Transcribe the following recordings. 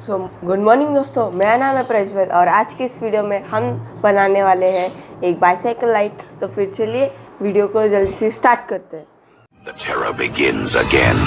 So good morning दोस्तों, मेरा नाम है प्रज्वल और आज की इस वीडियो में हम बनाने वाले हैं एक बाइसाइकिल लाइट। तो फिर चलिए वीडियो को जल्दी से स्टार्ट करते हैं। The terror begins again.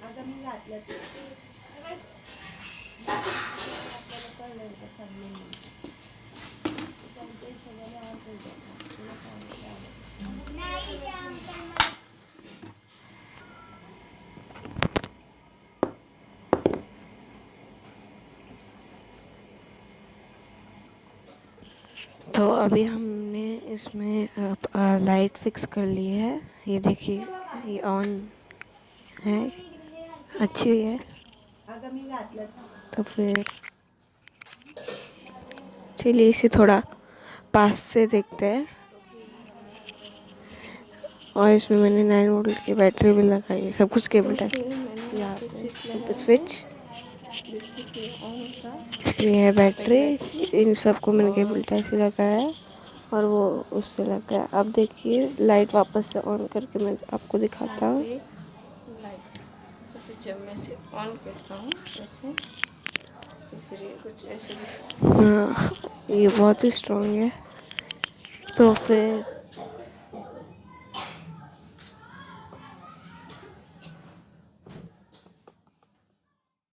अगं मी घातलं ते आपल्याला कळलं का सांगून त्यांच्या हिशोबाने ऑन करतात तुला तो अभी हमने इसमें लाइट फिक्स कर ली है। ये देखिए ये ऑन है, अच्छी हुई है। तो फिर चलिए इसे थोड़ा पास से देखते हैं। और इसमें मैंने 9 वोल्ट की बैटरी भी लगाई है, सब कुछ केबल टाइप। यहाँ पे स्विच, ये है बैटरी, इन सबको मैंने केबल टाइप से लगाया है और वो उससे लगा है। अब देखिए लाइट वापस से ऑन करके मैं आपको दिखाता हूँ। तो जब मैं इसे ऑन करता हूँ ऐसे तो फिर ये कुछ ऐसे, हाँ ये बहुत ही स्ट्रॉन्ग है। तो फिर